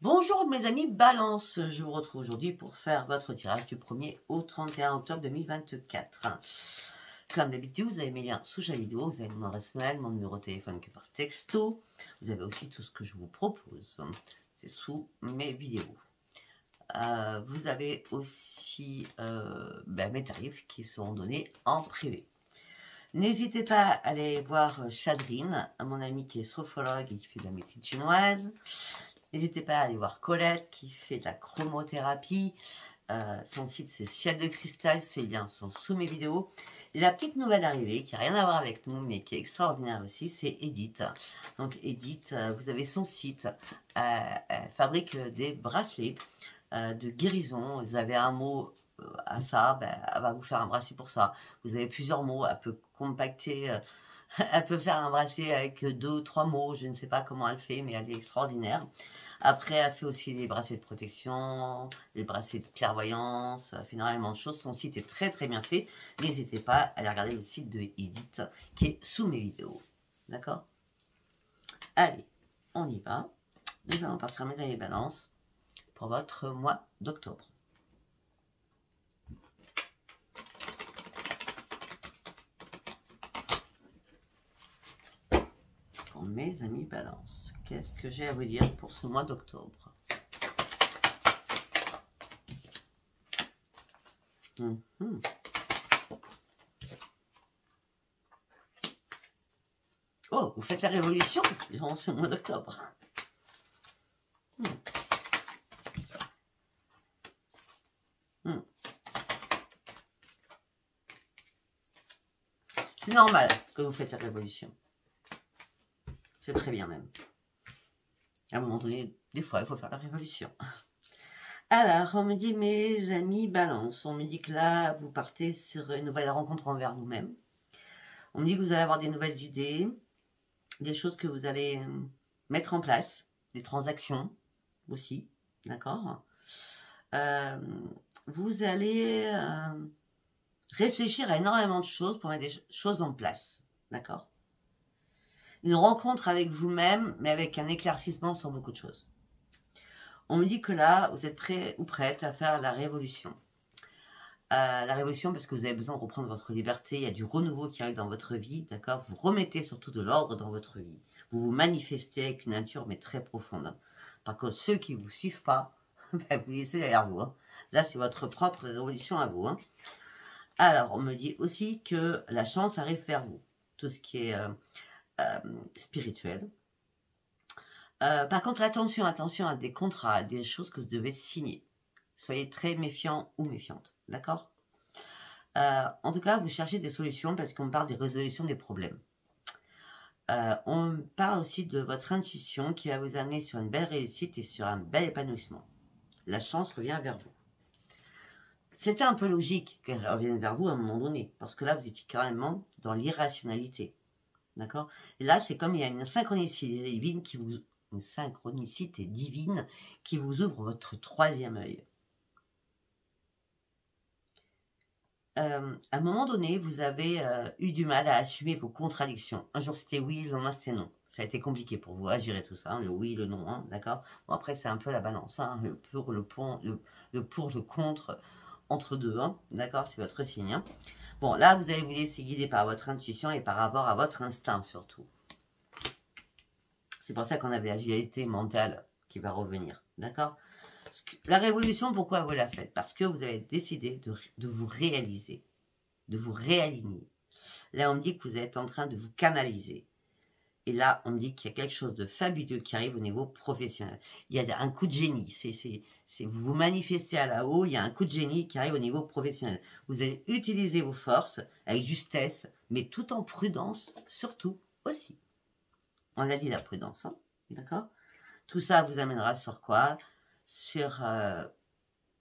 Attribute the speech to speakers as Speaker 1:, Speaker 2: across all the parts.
Speaker 1: Bonjour mes amis Balance, je vous retrouve aujourd'hui pour faire votre tirage du 1er au 31 octobre 2024. Comme d'habitude, vous avez mes liens sous chaque vidéo, vous avez mon adresse mail, mon numéro de téléphone que par texto, vous avez aussi tout ce que je vous propose, c'est sous mes vidéos. Vous avez aussi mes tarifs qui seront donnés en privé. N'hésitez pas à aller voir Chadrine, mon amie qui est sophrologue et qui fait de la médecine chinoise. N'hésitez pas à aller voir Colette qui fait de la chromothérapie. Son site c'est Ciel de Cristal, ses liens sont sous mes vidéos. Et la petite nouvelle arrivée qui n'a rien à voir avec nous mais qui est extraordinaire aussi, c'est Edith. Donc Edith, vous avez son site, elle fabrique des bracelets de guérison. Vous avez un mot à ça, elle va vous faire un bracelet pour ça. Vous avez plusieurs mots, elle peut compacter... Elle peut faire un bracelet avec 2 ou 3 mots, je ne sais pas comment elle fait, mais elle est extraordinaire. Après, elle fait aussi des bracelets de protection, des bracelets de clairvoyance, elle fait énormément de choses. Son site est très très bien fait. N'hésitez pas à aller regarder le site de Edith qui est sous mes vidéos. D'accord? Allez, on y va. Nous allons partir mes amis Balance pour votre mois d'octobre. Mes amis Balance, qu'est-ce que j'ai à vous dire pour ce mois d'octobre? Oh, vous faites la révolution durant ce mois d'octobre. C'est normal que vous faites la révolution. C'est très bien même. À un moment donné, des fois, il faut faire la révolution. Alors, on me dit, mes amis Balance, on me dit que là, vous partez sur une nouvelle rencontre envers vous-même. On me dit que vous allez avoir des nouvelles idées, des choses que vous allez mettre en place, des transactions aussi, d'accord? Vous allez réfléchir à énormément de choses pour mettre des choses en place, d'accord? Une rencontre avec vous-même, mais avec un éclaircissement sur beaucoup de choses. On me dit que là, vous êtes prêt ou prête à faire la révolution. La révolution parce que vous avez besoin de reprendre votre liberté, il y a du renouveau qui arrive dans votre vie, d'accord? Vous remettez surtout de l'ordre dans votre vie. Vous vous manifestez avec une nature, mais très profonde. Par contre, ceux qui ne vous suivent pas, vous laissez derrière vous. Là, c'est votre propre révolution à vous. Alors, on me dit aussi que la chance arrive vers vous. Tout ce qui est spirituel. Par contre, attention à des contrats, à des choses que vous devez signer. Soyez très méfiants ou méfiantes, d'accord? En tout cas, vous cherchez des solutions parce qu'on parle des résolutions des problèmes. On parle aussi de votre intuition qui va vous amener sur une belle réussite et sur un bel épanouissement. La chance revient vers vous. C'était un peu logique qu'elle revienne vers vous à un moment donné, parce que là, vous étiez carrément dans l'irrationalité. D'accord? Et là, c'est comme il y a une synchronicité divine qui vous ouvre votre troisième œil. À un moment donné, vous avez eu du mal à assumer vos contradictions. Un jour c'était oui, le lendemain c'était non. Ça a été compliqué pour vous à gérer tout ça, le oui, le non, d'accord? Bon, après c'est un peu la balance, le pour, le contre, entre deux, d'accord? C'est votre signe. Bon, là vous allez vous laisser guider par votre intuition et par rapport à votre instinct surtout. C'est pour ça qu'on avait l'agilité mentale qui va revenir, d'accord? La révolution, pourquoi vous la faites? Parce que vous avez décidé de vous réaliser, de vous réaligner. Là, on me dit que vous êtes en train de vous canaliser. Et là, on me dit qu'il y a quelque chose de fabuleux qui arrive au niveau professionnel. Il y a un coup de génie. Vous vous manifestez à la haut, il y a un coup de génie qui arrive au niveau professionnel. Vous allez utiliser vos forces avec justesse, mais tout en prudence, surtout aussi. On a dit la prudence, d'accord? Tout ça vous amènera sur quoi? Sur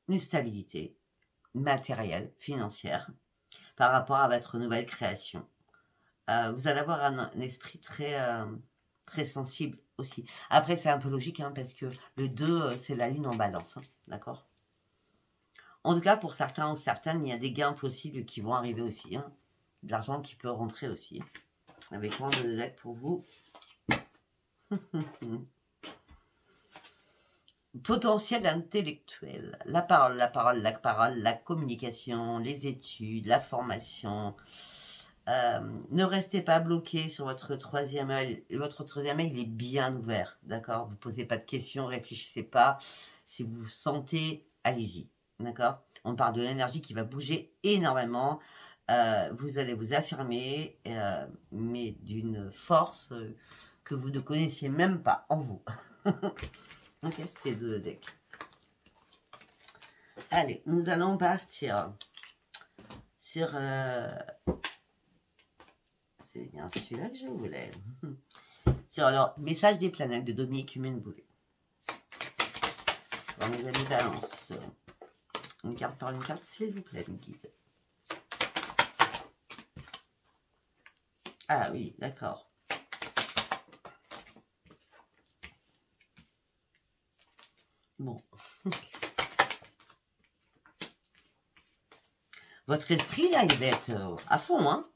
Speaker 1: une stabilité matérielle, financière, par rapport à votre nouvelle création. Vous allez avoir un esprit très, très sensible aussi. Après, c'est un peu logique, parce que le 2, c'est la lune en balance, d'accord? En tout cas, pour certains ou certaines, il y a des gains possibles qui vont arriver aussi. De l'argent qui peut rentrer aussi. Avec moins de deck pour vous. potentiel intellectuel. La parole, la communication, les études, la formation. Ne restez pas bloqué sur votre troisième œil. Votre troisième œil, il est bien ouvert, d'accord? Vous ne posez pas de questions, réfléchissez pas. Si vous vous sentez, allez-y, d'accord? On parle de l'énergie qui va bouger énormément. Vous allez vous affirmer, mais d'une force que vous ne connaissiez même pas en vous. Ok, c'était deux decks. Allez, nous allons partir sur... c'est bien celui-là que je voulais. Sur alors, message des planètes de Dominique Humaine-Boulet. Dans mes amis Balance. Une carte par une carte, s'il vous plaît, me guide. Ah oui, d'accord. Bon. Votre esprit, là, il va être à fond, hein.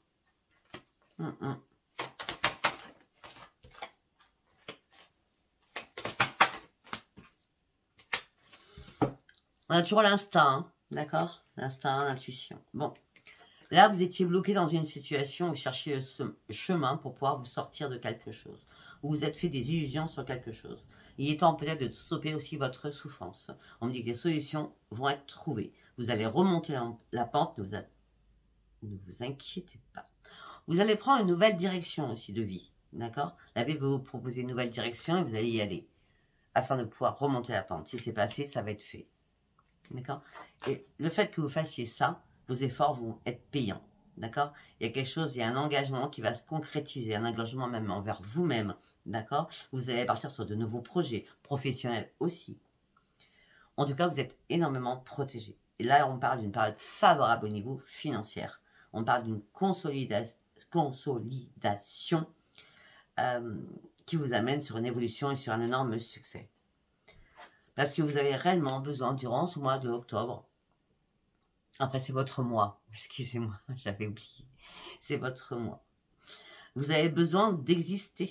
Speaker 1: On a toujours l'instinct, hein, d'accord? L'instinct, l'intuition. Bon. Là, vous étiez bloqué dans une situation où vous cherchiez le chemin pour pouvoir vous sortir de quelque chose. Où vous êtes fait des illusions sur quelque chose. Il est temps peut-être de stopper aussi votre souffrance. On me dit que les solutions vont être trouvées. Vous allez remonter la pente, ne vous inquiétez pas. Vous allez prendre une nouvelle direction aussi de vie, d'accord? La vie va vous proposer une nouvelle direction et vous allez y aller. Afin de pouvoir remonter la pente. Si ce n'est pas fait, ça va être fait. D'accord? Et le fait que vous fassiez ça, vos efforts vont être payants. D'accord? Il y a quelque chose, il y a un engagement qui va se concrétiser, un engagement même envers vous-même. D'accord? Vous allez partir sur de nouveaux projets, professionnels aussi. En tout cas, vous êtes énormément protégé. Et là, on parle d'une période favorable au niveau financier. On parle d'une consolidation qui vous amène sur une évolution et sur un énorme succès. Parce que vous avez réellement besoin, durant ce mois de octobre, après c'est votre mois, excusez-moi, j'avais oublié, c'est votre mois. Vous avez besoin d'exister.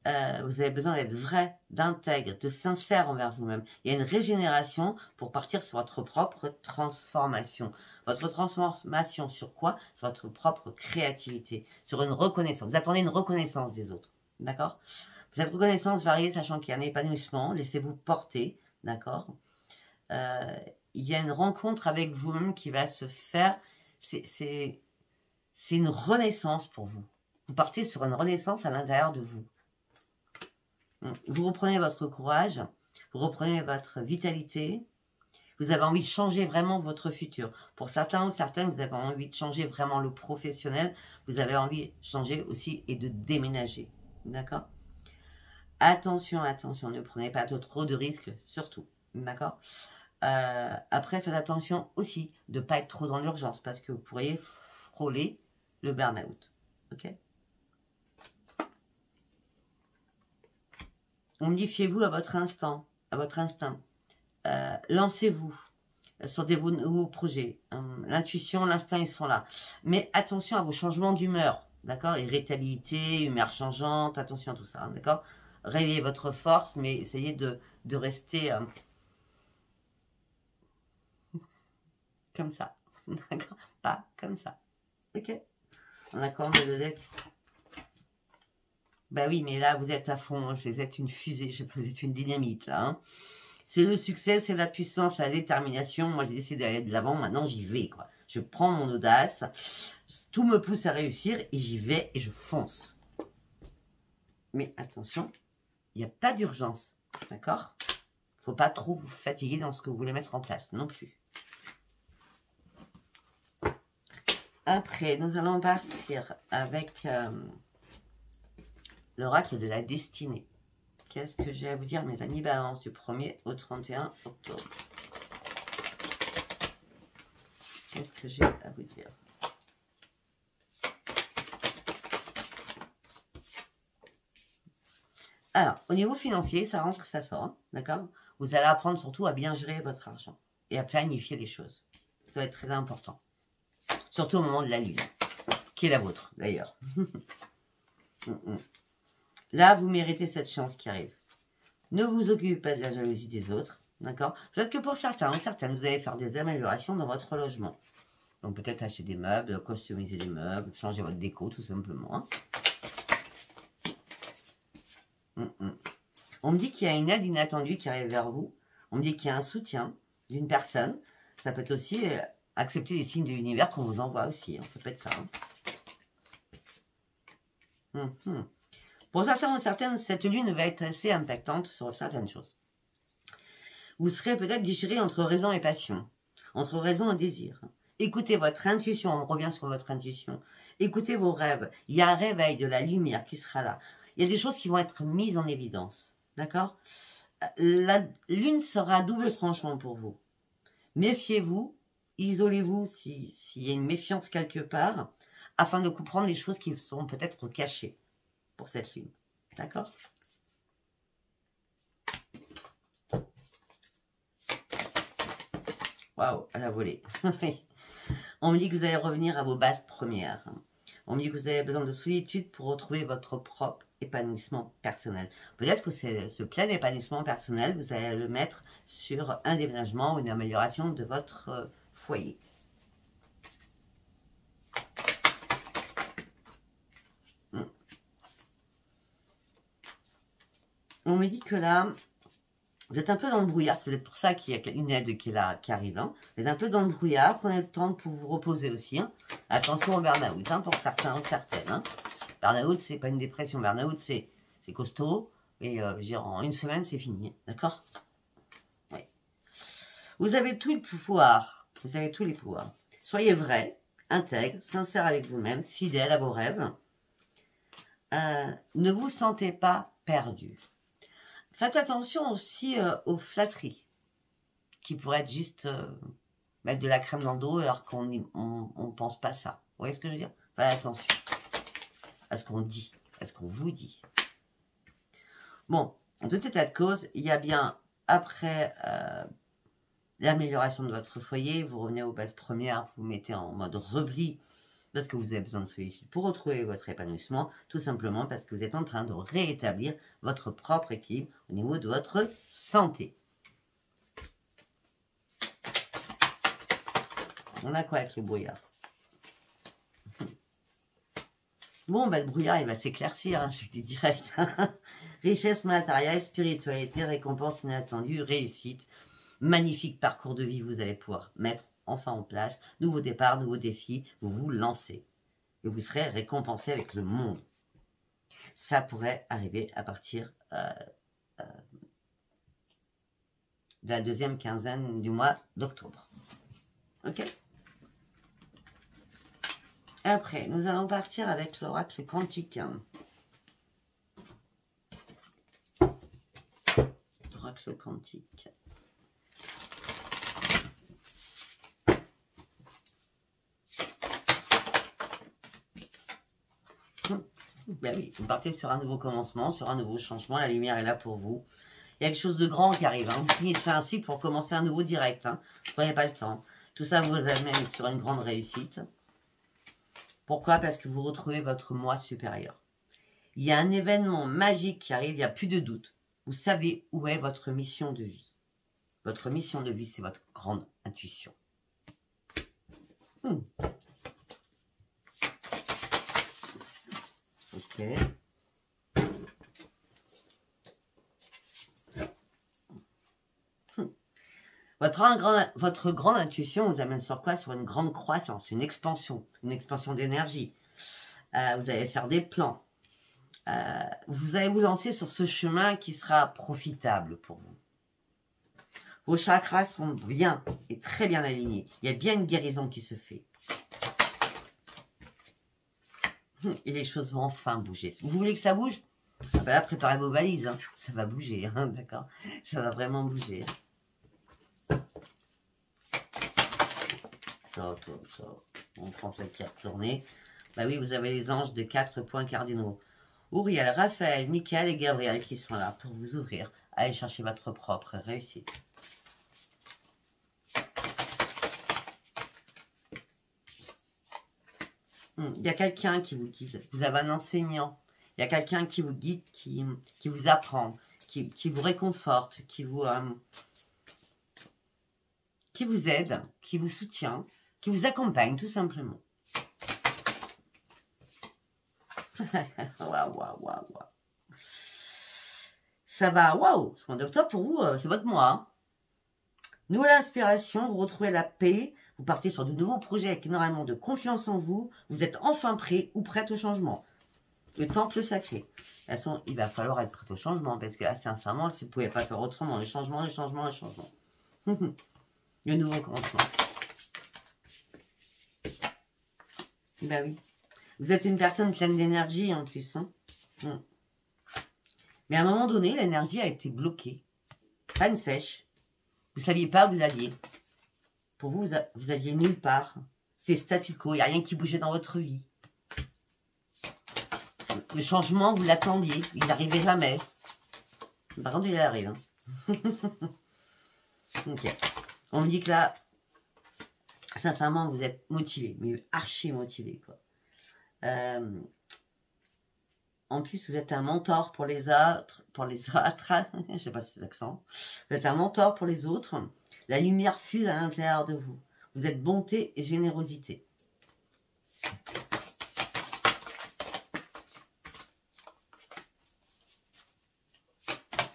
Speaker 1: Vous avez besoin d'être vrai, d'intègre, de sincère envers vous-même. Il y a une régénération pour partir sur votre propre transformation. Votre transformation sur quoi? Sur votre propre créativité, sur une reconnaissance. Vous attendez une reconnaissance des autres, d'accord? Cette reconnaissance varie, sachant qu'il y a un épanouissement, laissez-vous porter, d'accord? Il y a une rencontre avec vous-même qui va se faire, c'est une renaissance pour vous. Vous partez sur une renaissance à l'intérieur de vous. Vous reprenez votre courage, vous reprenez votre vitalité, vous avez envie de changer vraiment votre futur. Pour certains ou certaines, vous avez envie de changer vraiment le professionnel, vous avez envie de changer aussi et de déménager, d'accord? Attention, attention, ne prenez pas trop de risques, surtout, d'accord? Après, faites attention aussi de ne pas être trop dans l'urgence, parce que vous pourriez frôler le burn-out, ok? On me dit, fiez-vous à votre instinct, lancez-vous sur des nouveaux projets. L'intuition, l'instinct, ils sont là. Mais attention à vos changements d'humeur, d'accord? Irritabilité, humeur changeante, attention à tout ça, d'accord? Réveillez votre force, mais essayez de rester comme ça, d'accord? Pas comme ça, ok? On a quand même le deck. Bah oui, mais là, vous êtes à fond, vous êtes une fusée, je sais pas, vous êtes une dynamite, là, hein. C'est le succès, c'est la puissance, la détermination. Moi, j'ai décidé d'aller de l'avant, maintenant, j'y vais, quoi. Je prends mon audace, tout me pousse à réussir, et j'y vais, et je fonce. Mais attention, il n'y a pas d'urgence, d'accord? Il ne faut pas trop vous fatiguer dans ce que vous voulez mettre en place, non plus. Après, nous allons partir avec l'oracle de la destinée. Qu'est-ce que j'ai à vous dire, mes amis Balance, du 1er au 31 octobre? Qu'est-ce que j'ai à vous dire? Alors, au niveau financier, ça rentre, ça sort, hein, d'accord? Vous allez apprendre surtout à bien gérer votre argent et à planifier les choses. Ça va être très important. Surtout au moment de la lune, qui est la vôtre, d'ailleurs. Là, vous méritez cette chance qui arrive. Ne vous occupez pas de la jalousie des autres. D'accord? Peut-être que pour certains ou certaines, vous allez faire des améliorations dans votre logement. Donc peut-être acheter des meubles, customiser les meubles, changer votre déco tout simplement. On me dit qu'il y a une aide inattendue qui arrive vers vous. On me dit qu'il y a un soutien d'une personne. Ça peut être aussi accepter les signes de l'univers qu'on vous envoie aussi. Hein. Ça peut être ça. Hein. Pour certains ou certaines, cette lune va être assez impactante sur certaines choses. Vous serez peut-être déchiré entre raison et passion, entre raison et désir. Écoutez votre intuition, on revient sur votre intuition. Écoutez vos rêves. Il y a un réveil de la lumière qui sera là. Il y a des choses qui vont être mises en évidence. D'accord? La lune sera double tranchant pour vous. Méfiez-vous, isolez-vous s'il y a une méfiance quelque part, afin de comprendre les choses qui sont peut-être cachées pour cette lune. D'accord? Waouh, à la volée. On me dit que vous allez revenir à vos bases premières. On me dit que vous avez besoin de solitude pour retrouver votre propre épanouissement personnel. Peut-être que ce plein épanouissement personnel, vous allez le mettre sur un déménagement ou une amélioration de votre foyer. On me dit que là, vous êtes un peu dans le brouillard. C'est peut-être pour ça qu'il y a une aide qui arrive. Hein. Vous êtes un peu dans le brouillard. Prenez le temps pour vous reposer aussi. Hein. Attention au burn-out hein, pour certains ou certaines. Hein. Burn-out, c'est pas une dépression. Burn-out, c'est costaud. Et je veux dire, en une semaine, c'est fini. D'accord? Oui. Vous avez tout le pouvoir. Vous avez tous les pouvoirs. Soyez vrai, intègre, sincère avec vous-même, fidèle à vos rêves. Ne vous sentez pas perdu. Faites attention aussi aux flatteries, qui pourraient être juste mettre de la crème dans le dos alors qu'on ne pense pas ça. Vous voyez ce que je veux dire? Faites attention à ce qu'on dit, à ce qu'on vous dit. Bon, en tout état de cause, il y a bien, après l'amélioration de votre foyer, vous revenez aux bases premières, vous mettez en mode repli, parce que vous avez besoin de solitude pour retrouver votre épanouissement, tout simplement parce que vous êtes en train de réétablir votre propre équilibre au niveau de votre santé. On a quoi avec le brouillard? Bon, ben, le brouillard, il va s'éclaircir, hein, c'était direct. Richesse matérielle, spiritualité, récompense inattendue, réussite, magnifique parcours de vie, vous allez pouvoir mettre enfin en place, nouveau départ, nouveaux défis, vous vous lancez. Et vous serez récompensé avec le monde. Ça pourrait arriver à partir de la deuxième quinzaine du mois d'octobre. Ok? Après, nous allons partir avec l'oracle quantique. L'oracle quantique. Ben oui, vous partez sur un nouveau commencement, sur un nouveau changement. La lumière est là pour vous. Il y a quelque chose de grand qui arrive. Hein. Vous finissez ainsi pour commencer un nouveau direct. Hein. Ne prenez pas le temps. Tout ça vous amène sur une grande réussite. Pourquoi? Parce que vous retrouvez votre moi supérieur. Il y a un événement magique qui arrive, il n'y a plus de doute. Vous savez où est votre mission de vie. Votre mission de vie, c'est votre grande intuition. Ok. Votre grande intuition vous amène sur quoi? Sur une grande croissance, une expansion d'énergie. Vous allez faire des plans. Vous allez vous lancer sur ce chemin qui sera profitable pour vous. Vos chakras sont bien et très bien alignés. Il y a bien une guérison qui se fait. Et les choses vont enfin bouger. Vous voulez que ça bouge? Ah ben là, préparez vos valises. Hein. Ça va bouger, hein, d'accord? Ça va vraiment bouger. Ça. On prend cette carte tournée. Bah oui, vous avez les anges de 4 points cardinaux. Uriel, Raphaël, Michael et Gabriel qui sont là pour vous ouvrir. Allez chercher votre propre réussite. Il y a quelqu'un qui vous guide. Vous avez un enseignant. Il y a quelqu'un qui vous guide, qui vous apprend, qui vous réconforte, qui vous aide, qui vous soutient, qui vous accompagne, tout simplement. Waouh, waouh, waouh, waouh. Ça va, waouh, ce mois d'octobre, pour vous, c'est votre mois. Hein. Nouvelle inspiration, vous retrouvez la paix, vous partez sur de nouveaux projets avec énormément de confiance en vous, vous êtes enfin prêt ou prête au changement. Le temple sacré. De toute façon, il va falloir être prêt au changement, parce que là, sincèrement, vous ne pouvez pas faire autrement. Le changement, le changement, le changement. Le nouveau commencement. Ben oui. Vous êtes une personne pleine d'énergie en plus. Hein. Mais à un moment donné, l'énergie a été bloquée. Panne sèche. Vous ne saviez pas où vous alliez. Pour vous, vous alliez nulle part. C'était statu quo. Il n'y a rien qui bougeait dans votre vie. Le changement, vous l'attendiez. Il n'arrivait jamais. Par contre, il arrive. Hein. Ok. On me dit que là, sincèrement, vous êtes motivé. Mais archi motivé, quoi. En plus, vous êtes un mentor pour les autres, je sais pas si c'est l'accent. Vous êtes un mentor pour les autres. La lumière fuse à l'intérieur de vous. Vous êtes bonté et générosité.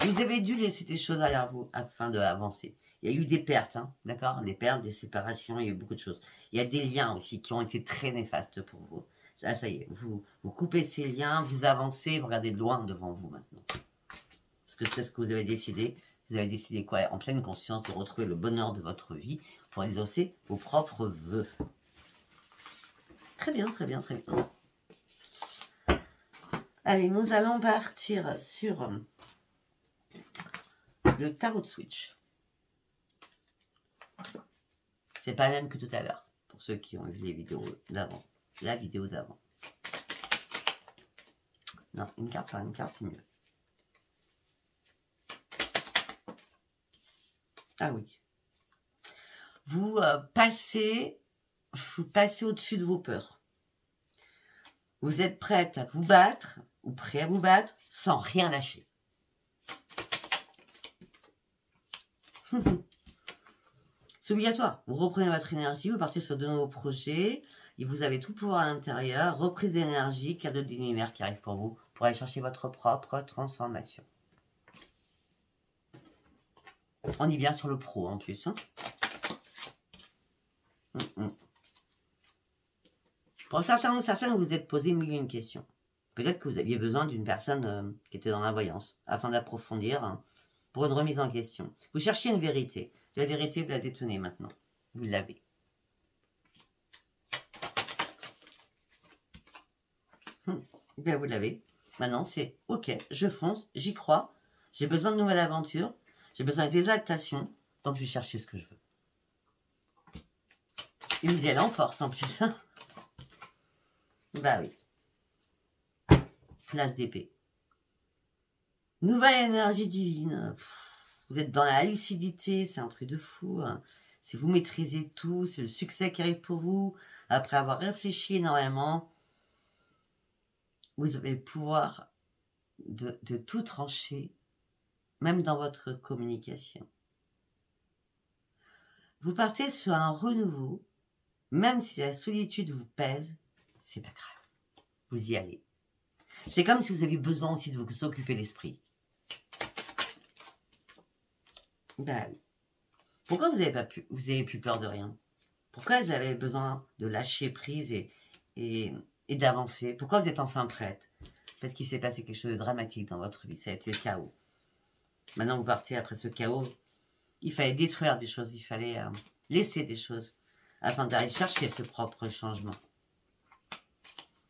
Speaker 1: Vous avez dû laisser des choses derrière vous afin d'avancer. Il y a eu des pertes, hein, d'accord? Des pertes, des séparations, il y a eu beaucoup de choses. Il y a des liens aussi qui ont été très néfastes pour vous. Là, ça y est, vous coupez ces liens, vous avancez, vous regardez de loin devant vous maintenant. Parce que c'est ce que vous avez décidé. Vous avez décidé quoi? En pleine conscience de retrouver le bonheur de votre vie pour exaucer vos propres vœux. Très bien, très bien, très bien. Allez, nous allons partir sur le tarot de switch. C'est pas le même que tout à l'heure, pour ceux qui ont vu les vidéos d'avant. La vidéo d'avant. Non, une carte par une carte, c'est mieux. Ah oui. Vous passez au-dessus de vos peurs. Vous êtes prête à vous battre, ou prêt à vous battre, sans rien lâcher. C'est obligatoire. Vous reprenez votre énergie, vous partez sur de nouveaux projets, et vous avez tout le pouvoir à l'intérieur, reprise d'énergie, cadeau de l'univers qui arrive pour vous, pour aller chercher votre propre transformation. On est bien sur le pro en plus. Hein. Pour certains ou certaines, vous vous êtes posé mille et une questions. Peut-être que vous aviez besoin d'une personne qui était dans la voyance, afin d'approfondir, hein, pour une remise en question. Vous cherchiez une vérité. La vérité, vous la détenez maintenant. Vous l'avez. Bien, vous l'avez. Maintenant, c'est OK, je fonce, j'y crois. J'ai besoin de nouvelles aventures. J'ai besoin d'exaltation. Donc, je vais chercher ce que je veux. Il me dit, elle est en force en plus. Hein. Bah oui. Place d'épée. Nouvelle énergie divine. Vous êtes dans la lucidité, c'est un truc de fou. Hein. Si vous maîtrisez tout, c'est le succès qui arrive pour vous. Après avoir réfléchi énormément, vous avez le pouvoir de tout trancher, même dans votre communication. Vous partez sur un renouveau, même si la solitude vous pèse, c'est pas grave. Vous y allez. C'est comme si vous aviez besoin aussi de vous occuper l'esprit. Ben oui. Pourquoi vous avez plus peur de rien? Pourquoi vous avez besoin de lâcher prise et d'avancer? Pourquoi vous êtes enfin prête? Parce qu'il s'est passé quelque chose de dramatique dans votre vie. Ça a été le chaos. Maintenant, vous partez après ce chaos. Il fallait détruire des choses. Il fallait laisser des choses afin d'aller chercher ce propre changement.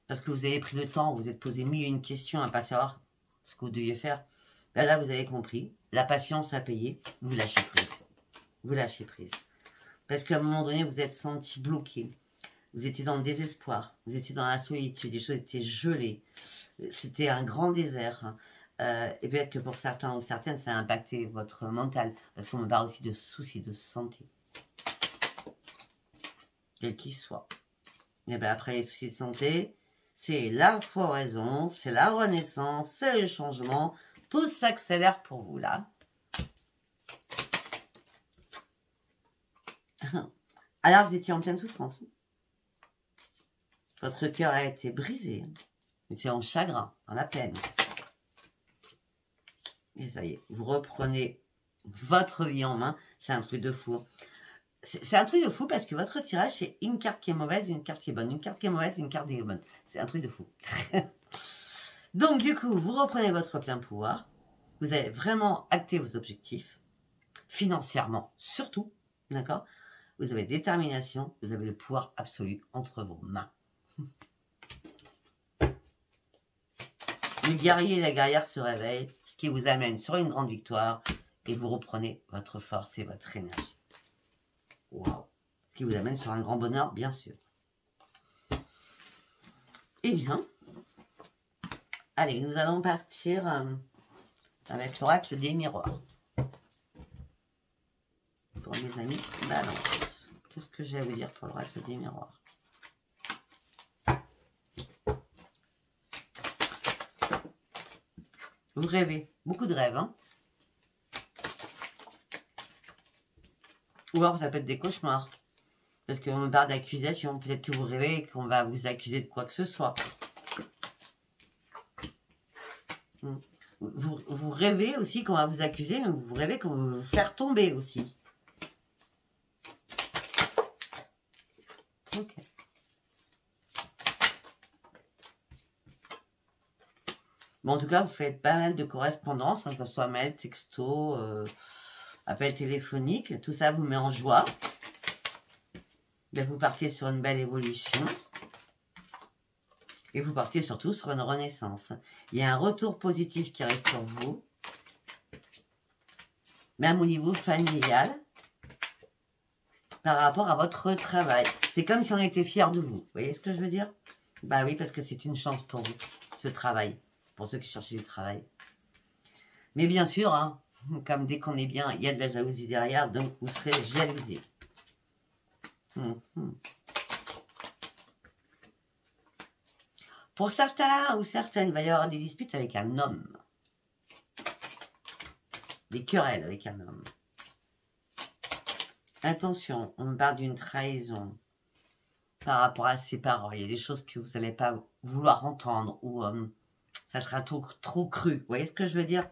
Speaker 1: Parce que vous avez pris le temps, vous vous êtes posé mille et une questions à ne pas savoir ce que vous deviez faire. Ben là, vous avez compris. La patience a payé. Vous lâchez prise. Vous lâchez prise. Parce qu'à un moment donné, vous êtes senti bloqué. Vous étiez dans le désespoir. Vous étiez dans la solitude. Les choses étaient gelées. C'était un grand désert. Et peut-être que pour certains ou certaines, ça a impacté votre mental. Parce qu'on me parle aussi de soucis de santé. Quel qu'il soit. Et bien après les soucis de santé, c'est la floraison, c'est la renaissance, c'est le changement. Tout s'accélère pour vous, là. Alors, vous étiez en pleine souffrance. Votre cœur a été brisé. Vous étiez en chagrin, dans la peine. Et ça y est, vous reprenez votre vie en main. C'est un truc de fou. C'est un truc de fou parce que votre tirage, c'est une carte qui est mauvaise, une carte qui est bonne. Une carte qui est mauvaise, une carte qui est bonne. C'est un truc de fou. Donc, du coup, vous reprenez votre plein pouvoir. Vous allez vraiment acter vos objectifs. Financièrement, surtout. D'accord? Vous avez détermination. Vous avez le pouvoir absolu entre vos mains. Le guerrier et la guerrière se réveillent, ce qui vous amène sur une grande victoire. Et vous reprenez votre force et votre énergie. Waouh! Ce qui vous amène sur un grand bonheur, bien sûr. Eh bien, allez, nous allons partir avec l'oracle des miroirs. Pour mes amis Balance. Qu'est-ce que j'ai à vous dire pour l'oracle des miroirs? Vous rêvez, beaucoup de rêves, hein? Ou alors ça peut être des cauchemars. Parce qu'on parle d'accusation. Peut-être que vous rêvez qu'on va vous accuser de quoi que ce soit. Vous rêvez aussi qu'on va vous accuser, mais vous rêvez qu'on va vous faire tomber aussi. Ok. Bon, en tout cas, vous faites pas mal de correspondances, hein, que ce soit mail, texto, appel téléphonique. Tout ça vous met en joie. Ben, vous partez sur une belle évolution. Et vous partez surtout sur une renaissance. Il y a un retour positif qui arrive pour vous. Même au niveau familial. Par rapport à votre travail. C'est comme si on était fiers de vous. Vous voyez ce que je veux dire? Bah oui, parce que c'est une chance pour vous, ce travail. Pour ceux qui cherchaient du travail. Mais bien sûr, hein, comme dès qu'on est bien, il y a de la jalousie derrière. Donc vous serez jalousé. Pour certains ou certaines, il va y avoir des disputes avec un homme. Des querelles avec un homme. Attention, on me parle d'une trahison par rapport à ses paroles. Il y a des choses que vous n'allez pas vouloir entendre ou ça sera trop cru. Vous voyez ce que je veux dire?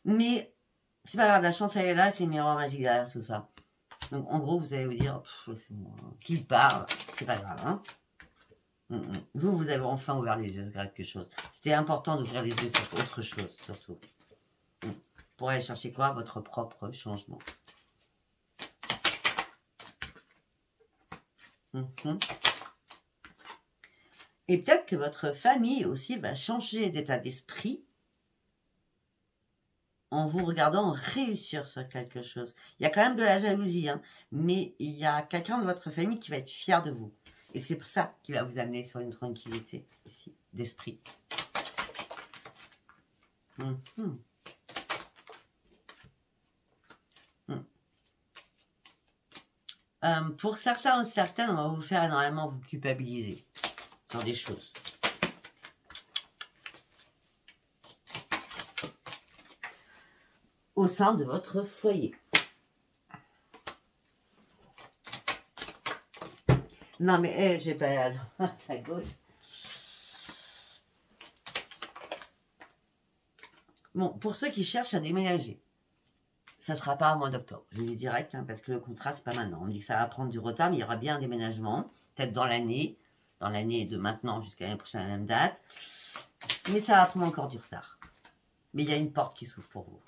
Speaker 1: Mais c'est pas grave, la chance elle est là, c'est le miroir magique derrière tout ça. Donc en gros, vous allez vous dire, c'est moi qui parle, c'est pas grave. Hein. Vous avez enfin ouvert les yeux sur quelque chose. C'était important d'ouvrir les yeux sur autre chose, surtout. Pour aller chercher quoi? Votre propre changement. Et peut-être que votre famille aussi va changer d'état d'esprit en vous regardant réussir sur quelque chose. Il y a quand même de la jalousie, hein, mais il y a quelqu'un de votre famille qui va être fier de vous. Et c'est pour ça qu'il va vous amener sur une tranquillité ici, d'esprit. Pour certains ou certaines, on va vous faire énormément vous culpabiliser sur des choses. Au sein de votre foyer. Non mais j'ai pas à droite, à gauche. Bon, pour ceux qui cherchent à déménager, ça ne sera pas au mois d'octobre. Je le dis direct, hein, parce que le contrat, c'est pas maintenant. On me dit que ça va prendre du retard, mais il y aura bien un déménagement, peut-être dans l'année de maintenant jusqu'à l'année prochaine à la même date. Mais ça va prendre encore du retard. Mais il y a une porte qui s'ouvre pour vous.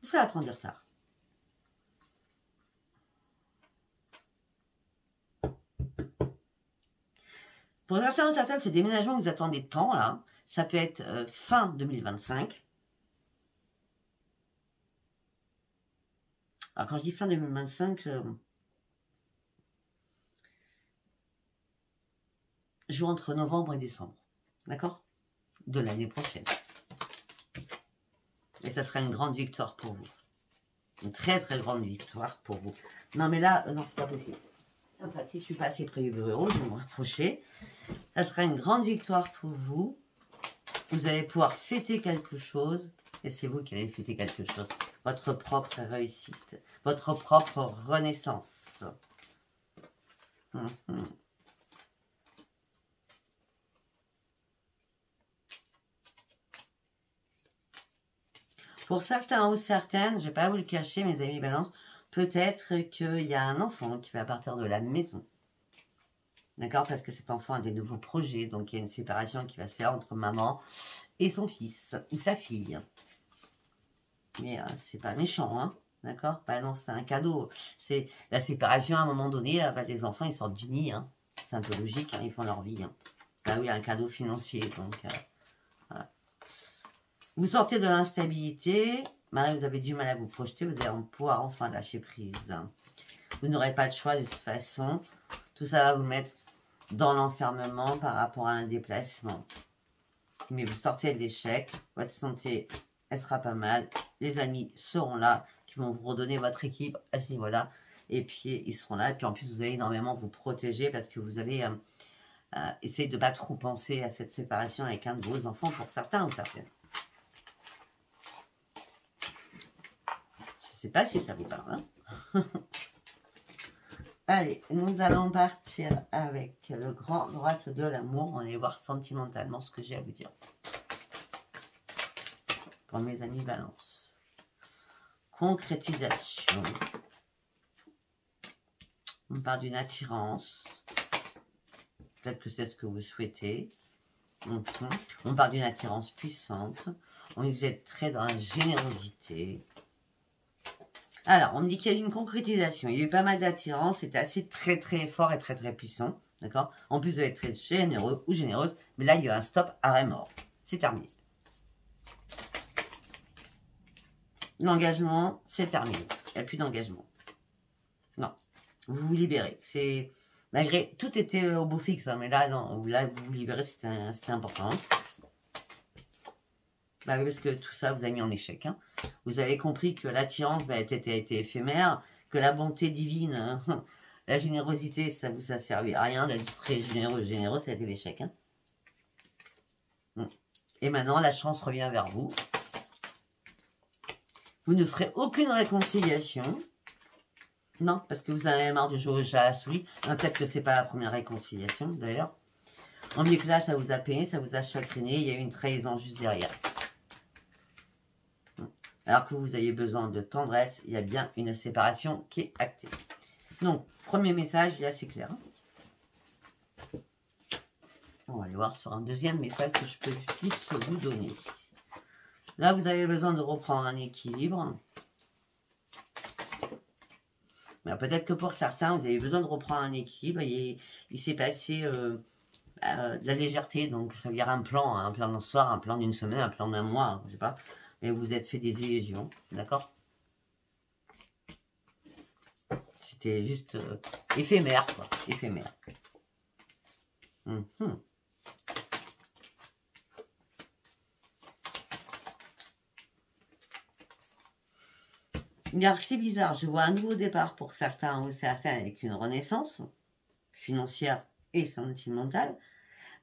Speaker 1: Ça va prendre du retard. Pour certains ou certaines, ce déménagement que vous attendez tant, là, ça peut être fin 2025. Alors, quand je dis fin 2025, je joue entre novembre et décembre. D'accord? De l'année prochaine. Et ça sera une grande victoire pour vous. Une très très grande victoire pour vous. Non mais là, non, c'est pas possible. Enfin, si je suis pas assez près du bureau, je vais me rapprocher. Ça sera une grande victoire pour vous. vous allez pouvoir fêter quelque chose. Et c'est vous qui allez fêter quelque chose. Votre propre réussite. Votre propre renaissance. Pour certains ou certaines, je ne vais pas vous le cacher, mes amis Balance, peut-être qu'il y a un enfant qui va partir de la maison. D'accord? Parce que cet enfant a des nouveaux projets. Donc, il y a une séparation qui va se faire entre maman et son fils ou sa fille. Mais c'est pas méchant, hein? D'accord? Bah non, c'est un cadeau. C'est la séparation, à un moment donné, bah, les enfants, ils sortent du nid. Hein. C'est un peu logique, hein, ils font leur vie. Hein. Bah oui, un cadeau financier. Donc, voilà. Vous sortez de l'instabilité. Bah, vous avez du mal à vous projeter. Vous allez pouvoir enfin lâcher prise. Vous n'aurez pas de choix de toute façon. Tout ça va vous mettre dans l'enfermement par rapport à un déplacement. Mais vous sortez de l'échec. Votre santé, elle sera pas mal. Les amis seront là, qui vont vous redonner votre équipe à ce niveau-là. Et puis, ils seront là. Et puis, en plus, vous allez énormément vous protéger parce que vous allez essayer de ne pas trop penser à cette séparation avec un de vos enfants pour certains ou certaines. Je ne sais pas si ça vous parle. Hein. Allez, nous allons partir avec le grand oracle de l'amour. On va aller voir sentimentalement ce que j'ai à vous dire. Pour mes amis Balance. Concrétisation. On parle d'une attirance. Peut-être que c'est ce que vous souhaitez. On parle d'une attirance puissante. On dit que vous êtes très dans la générosité. Alors, on me dit qu'il y a eu une concrétisation. Il y a eu pas mal d'attirance. C'était assez très fort et très puissant. D'accord? En plus, vous êtes très généreux ou généreuse. Mais là, il y a un stop, arrêt mort. C'est terminé. L'engagement, c'est terminé. Il n'y a plus d'engagement. Non. Vous vous libérez. C'est malgré tout était au beau fixe, hein, mais là, non, là, vous vous libérez, c'était important. Bah oui, parce que tout ça vous a mis en échec. Hein. Vous avez compris que l'attirance a été éphémère, que la bonté divine, hein, la générosité, ça vous a servi à rien d'être très généreux, ça a été l'échec. Hein. Et maintenant, la chance revient vers vous. Vous ne ferez aucune réconciliation. Non, parce que vous avez marre de jouer au chat à la souris. Peut-être que c'est pas la première réconciliation, d'ailleurs. En mieux que là, ça vous a peiné, ça vous a chagriné. Il y a eu une trahison juste derrière. Alors que vous ayez besoin de tendresse, il y a bien une séparation qui est actée. Donc, premier message, il est assez clair. On va aller voir sur un deuxième message que je peux plus vous donner. Là, vous avez besoin de reprendre un équilibre. Peut-être que pour certains, vous avez besoin de reprendre un équilibre. Il s'est passé de la légèreté. Donc, ça veut dire un plan d'un soir, un plan d'une semaine, un plan d'un mois, je sais pas. Mais vous êtes fait des illusions, d'accord? C'était juste éphémère, quoi. Éphémère. C'est bizarre, je vois un nouveau départ pour certains ou certaines avec une renaissance financière et sentimentale.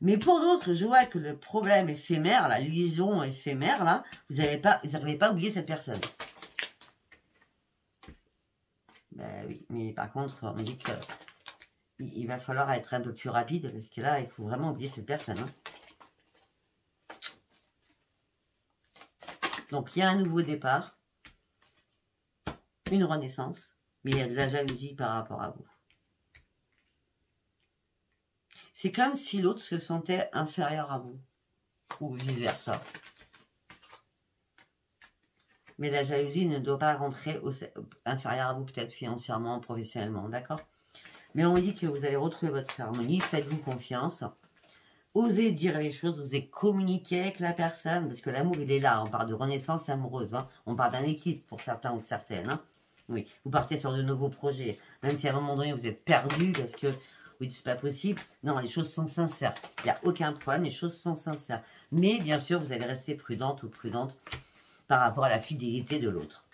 Speaker 1: Mais pour d'autres, je vois que le problème éphémère, l'illusion éphémère, là, vous n'arrivez pas à oublier cette personne. Ben oui, mais par contre, on me dit qu'il va falloir être un peu plus rapide, parce que là, il faut vraiment oublier cette personne. Hein. Donc, il y a un nouveau départ, une renaissance, mais il y a de la jalousie par rapport à vous. C'est comme si l'autre se sentait inférieur à vous, ou vice-versa. Mais la jalousie ne doit pas rentrer inférieure à vous, peut-être financièrement, professionnellement, d'accord? Mais on dit que vous allez retrouver votre harmonie, faites-vous confiance. Osez dire les choses, osez communiquer avec la personne, parce que l'amour, il est là. On parle de renaissance amoureuse, hein. On parle d'un équilibre pour certains ou certaines. Hein. Oui, vous partez sur de nouveaux projets, même si à un moment donné, vous êtes perdu, parce que oui, c'est pas possible. Non, les choses sont sincères. Il n'y a aucun problème, les choses sont sincères. Mais bien sûr, vous allez rester prudente ou prudente par rapport à la fidélité de l'autre.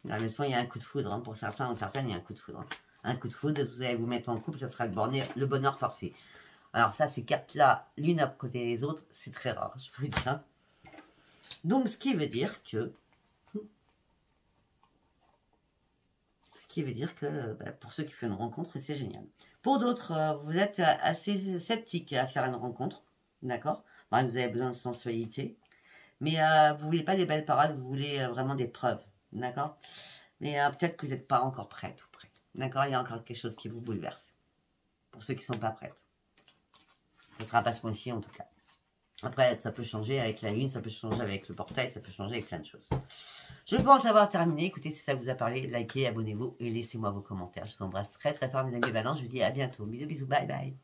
Speaker 1: La leçon, il y a un coup de foudre. Hein. Pour certains ou certaines, il y a un coup de foudre. Hein. Un coup de foudre, vous allez vous mettre en couple, ça sera le bonheur parfait. Alors ça, ces cartes-là, l'une à côté des autres, c'est très rare, je vous dis. Donc, ce qui veut dire que... pour ceux qui font une rencontre, c'est génial. Pour d'autres, vous êtes assez sceptique à faire une rencontre, d'accord? Vous avez besoin de sensualité, mais vous voulez pas des belles paroles, vous voulez vraiment des preuves, d'accord? Mais peut-être que vous n'êtes pas encore prête ou prêt, d'accord? Il y a encore quelque chose qui vous bouleverse, pour ceux qui ne sont pas prêtes. Ce ne sera pas ce mois-ci en tout cas. Après, ça peut changer avec la lune, ça peut changer avec le portail, ça peut changer avec plein de choses. Je pense avoir terminé. Écoutez, si ça vous a parlé, likez, abonnez-vous et laissez-moi vos commentaires. Je vous embrasse très très fort, mes amis Valence. Je vous dis à bientôt. Bisous, bisous, bye bye.